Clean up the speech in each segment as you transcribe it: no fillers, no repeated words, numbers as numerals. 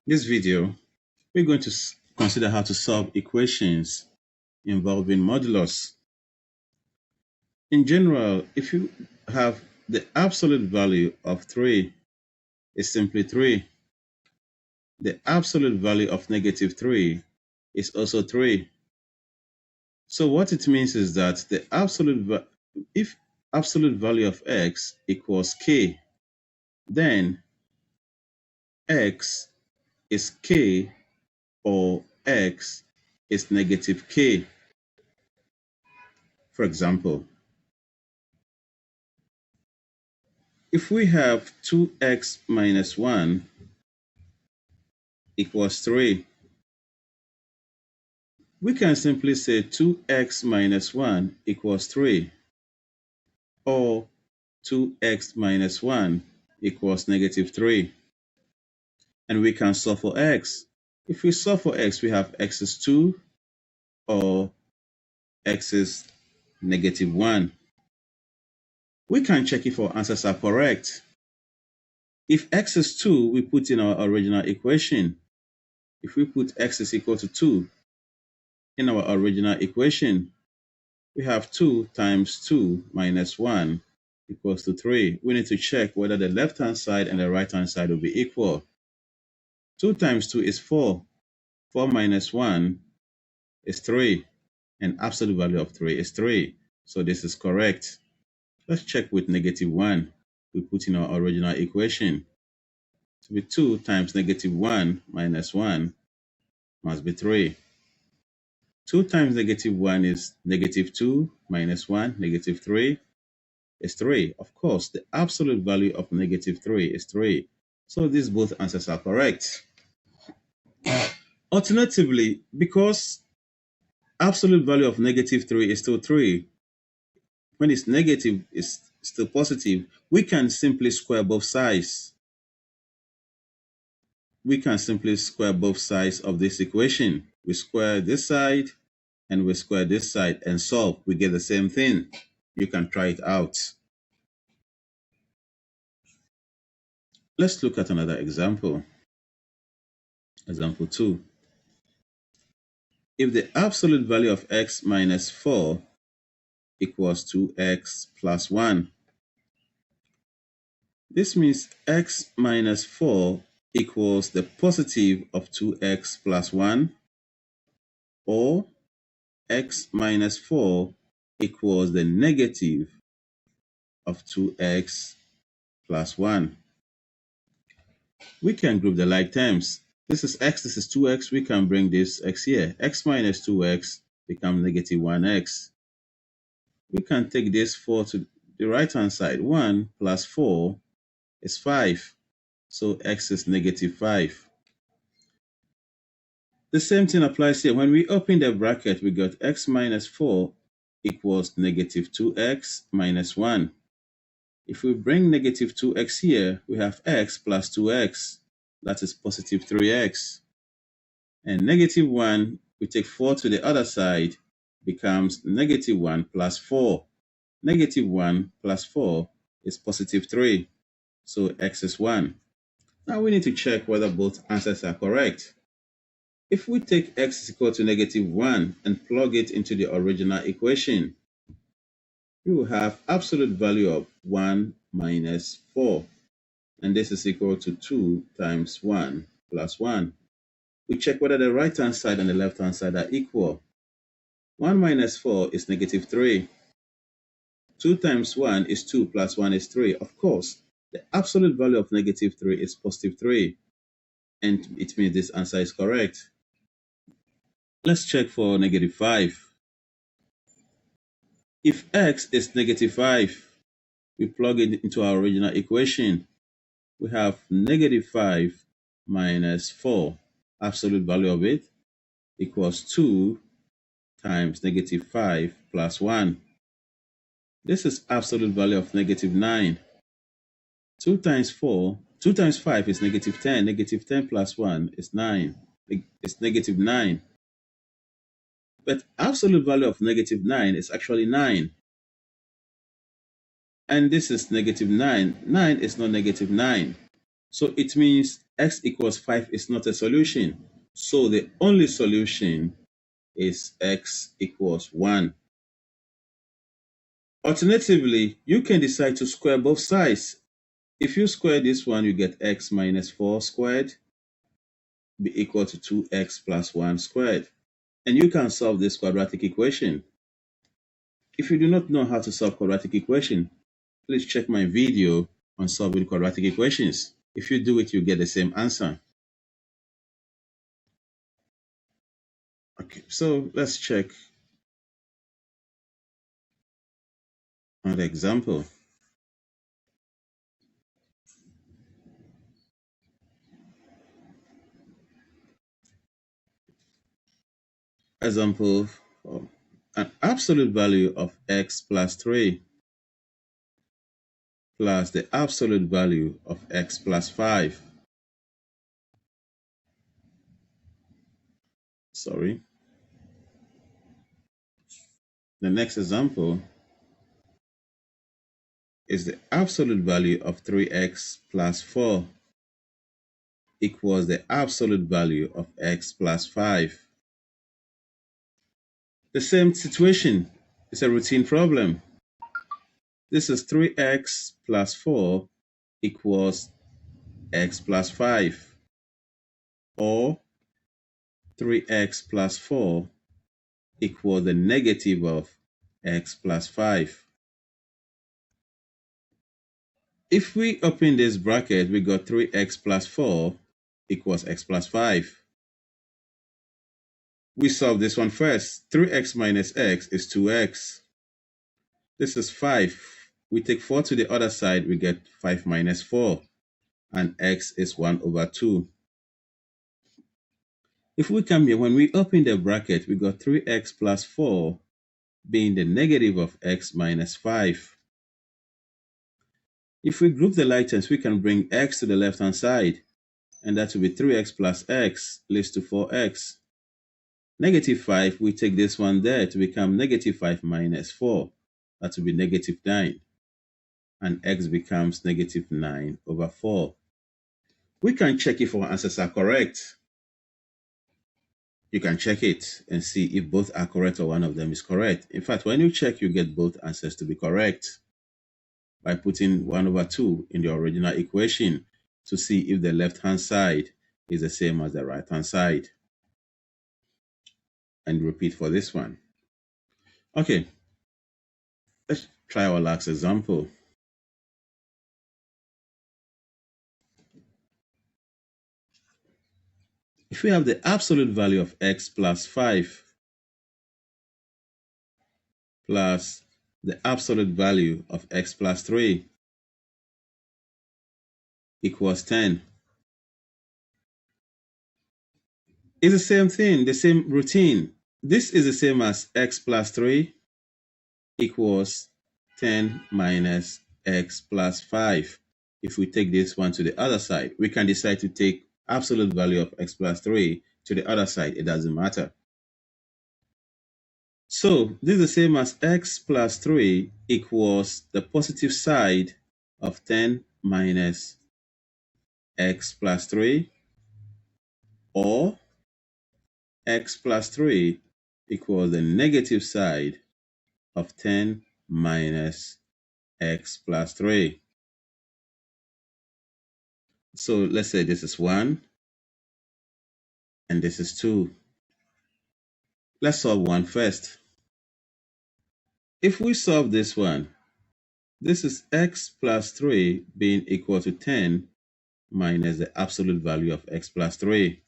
This video, we're going to consider how to solve equations involving modulus. In general, if you have the absolute value of 3 is simply 3, the absolute value of negative 3 is also 3. So what it means is that if absolute value of x equals k, then x is k or x is negative k. For example, if we have 2x minus 1 equals 3, we can simply say 2x minus 1 equals 3, or 2x minus 1 equals negative 3. And we can solve for x. If we solve for x, we have x is 2 or x is negative 1. We can check if our answers are correct. If x is 2, we put in our original equation. If we put x is equal to 2 in our original equation, we have 2 times 2 minus 1 equals to 3. We need to check whether the left-hand side and the right-hand side will be equal. 2 times 2 is 4. 4 minus 1 is 3. And absolute value of 3 is 3. So this is correct. Let's check with negative 1. We put in our original equation. So with 2 times negative 1 minus 1 must be 3. 2 times negative 1 is negative 2 minus 1, negative 3 is 3. Of course, the absolute value of negative 3 is 3. So these both answers are correct. Alternatively, because absolute value of negative 3 is still 3, when it's negative, it's still positive, we can simply square both sides. We can simply square both sides of this equation. We square this side and we square this side and solve. We get the same thing. You can try it out. Let's look at another example. Example 2. If the absolute value of x minus 4 equals 2x plus 1, this means x minus 4 equals the positive of 2x plus 1, or x minus 4 equals the negative of 2x plus 1. We can group the like terms. This is x, this is 2x. We can bring this x here. X minus 2x becomes negative 1x. We can take this 4 to the right-hand side. 1 plus 4 is 5. So x is negative 5. The same thing applies here. When we open the bracket, we got x minus 4 equals negative 2x minus 1. If we bring negative 2x here, we have x plus 2x. That is positive 3x. And negative 1, we take 4 to the other side, becomes negative 1 plus 4. Negative 1 plus 4 is positive 3. So x is 1. Now we need to check whether both answers are correct. If we take x is equal to negative 1 and plug it into the original equation, we will have absolute value of 1 minus 4. And this is equal to 2 times 1 plus 1. We check whether the right-hand side and the left-hand side are equal. 1 minus 4 is negative 3. 2 times 1 is 2 plus 1 is 3. Of course, the absolute value of negative 3 is positive 3. And it means this answer is correct. Let's check for negative 5. If x is negative 5, we plug it into our original equation. We have negative 5 minus 4. Absolute value of it equals 2 times negative 5 plus 1. This is absolute value of negative 9. 2 times 5 is negative 10. Negative 10 plus 1 is 9. It's negative 9. But absolute value of negative 9 is actually 9. And this is negative 9. 9 is not negative 9. So it means x equals 5 is not a solution. So the only solution is x equals 1. Alternatively, you can decide to square both sides. If you square this one, you get x minus 4 squared be equal to 2x plus 1 squared. And you can solve this quadratic equation. If you do not know how to solve quadratic equation, please check my video on solving quadratic equations. If you do it, you get the same answer. Okay, so let's check another example. Example, an absolute value of x plus 3 plus the absolute value of x plus 5. Sorry. The next example is the absolute value of 3x plus 4 equals the absolute value of x plus 5. The same situation is a routine problem. This is 3x plus 4 equals x plus 5, or 3x plus 4 equals the negative of x plus 5. If we open this bracket, we got 3x plus 4 equals x plus 5. We solve this one first. 3x minus x is 2x. This is 5. We take 4 to the other side, we get 5 minus 4, and x is 1 over 2. If we come here, when we open the bracket, we got 3x plus 4 being the negative of x minus 5. If we group the like terms, we can bring x to the left-hand side, and that will be 3x plus x leads to 4x. Negative 5, we take this one there to become negative 5 minus 4. That will be negative 9. And x becomes negative 9 over 4. We can check if our answers are correct. You can check it and see if both are correct or one of them is correct. In fact, when you check, you get both answers to be correct by putting 1 over 2 in the original equation to see if the left-hand side is the same as the right-hand side. And repeat for this one. Okay, let's try our last example. If we have the absolute value of x plus 5 plus the absolute value of x plus 3 equals 10. It's the same thing, the same routine. This is the same as x plus 3 equals 10 minus x plus 5. If we take this one to the other side, we can decide to take absolute value of x plus 3 to the other side. It doesn't matter. So this is the same as x plus 3 equals the positive side of 10 minus x plus 3, or x plus 3 equals the negative side of 10 minus x plus 3. So let's say this is 1 and this is 2. Let's solve 1 first. If we solve this one, this is x plus 3 being equal to 10 minus the absolute value of x plus 3.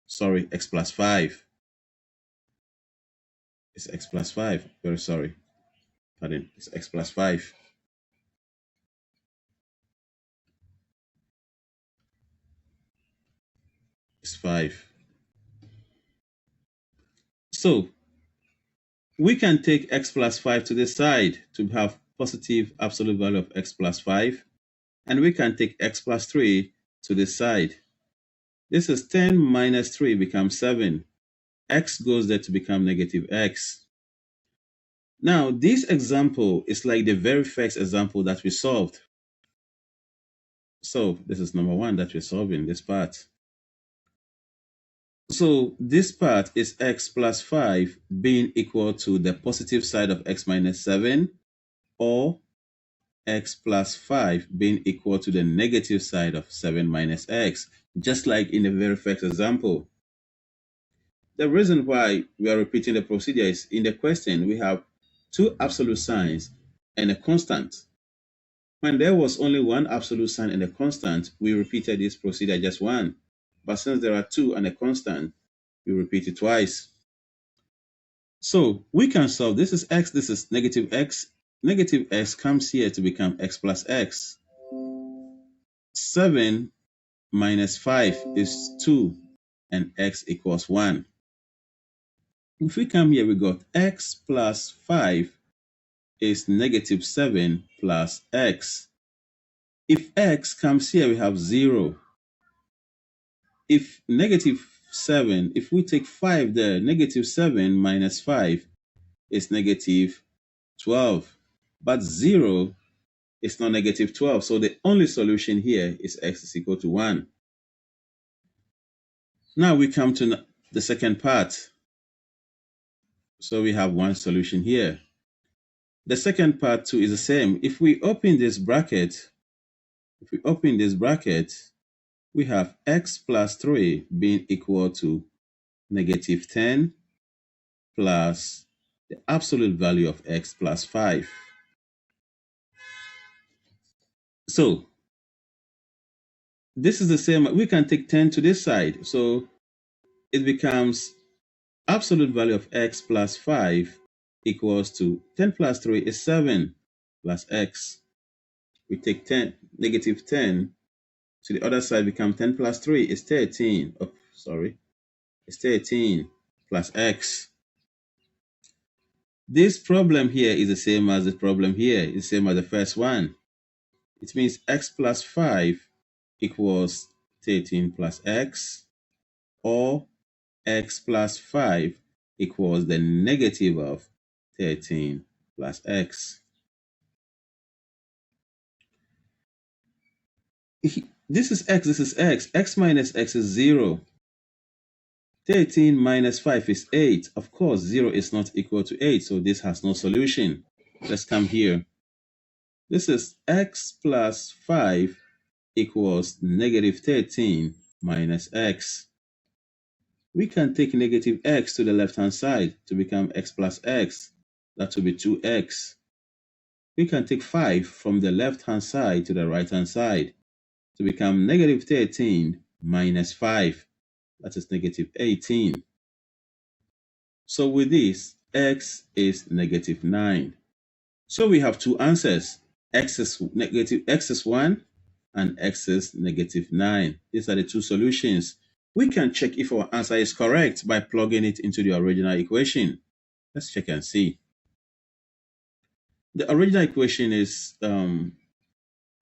Sorry, x plus 5. It's x plus 5. Very sorry. Pardon, it's x plus 5. It's 5. So we can take x plus 5 to the side to have positive absolute value of x plus 5. And we can take x plus 3 to the side. This is 10 minus 3 becomes 7. X goes there to become negative x. Now, this example is like the very first example that we solved. So this is number 1 that we're solving, this part. So this part is x plus 5 being equal to the positive side of x minus 7, or x plus 5 being equal to the negative side of 7 minus x, just like in the very first example. The reason why we are repeating the procedure is in the question we have two absolute signs and a constant. When there was only one absolute sign and a constant, we repeated this procedure just one. But since there are two and a constant, we repeat it twice. So we can solve, this is x, this is negative x. Negative x comes here to become x plus x. 7 minus 5 is 2, and x equals 1. If we come here, we got x plus 5 is negative 7 plus x. If x comes here, we have 0. If negative 7, if we take 5 there, negative 7 minus 5 is negative 12. But 0 is not negative 12. So the only solution here is x is equal to 1. Now we come to the second part. So we have one solution here. The second part too is the same. If we open this bracket, we have x plus 3 being equal to negative 10 plus the absolute value of x plus 5. So this is the same. We can take 10 to this side. So it becomes absolute value of x plus 5 equals to 10 plus 3 is 7 plus x. We take 10, negative 10 to the other side, become 10 plus 3 is 13. Oh, sorry. It's 13 plus x. This problem here is the same as the problem here. It's the same as the first one. It means x plus 5 equals 13 plus x, or x plus 5 equals the negative of 13 plus x. This is x, this is x. X minus x is 0. 13 minus 5 is 8. Of course, 0 is not equal to 8, so this has no solution. Let's come here. This is x plus 5 equals negative 13 minus x. We can take negative x to the left-hand side to become x plus x. That will be 2x. We can take 5 from the left-hand side to the right-hand side to become negative 13 minus 5. That is negative 18. So with this, x is negative 9. So we have two answers. X is 1 and x is negative 9. These are the two solutions. We can check if our answer is correct by plugging it into the original equation. Let's check and see. The original equation is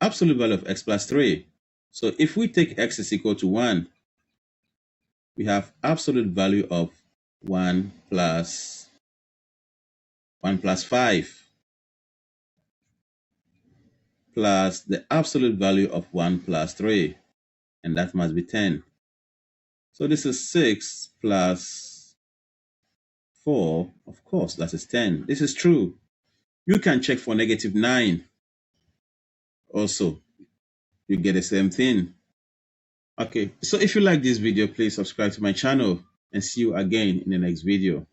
absolute value of x plus 3. So if we take x is equal to 1, we have absolute value of 1 plus 5 plus the absolute value of 1 plus 3, and that must be 10. So this is 6 plus 4, of course, that is 10. This is true. You can check for negative 9. Also, you get the same thing. Okay, so if you like this video, please subscribe to my channel and see you again in the next video.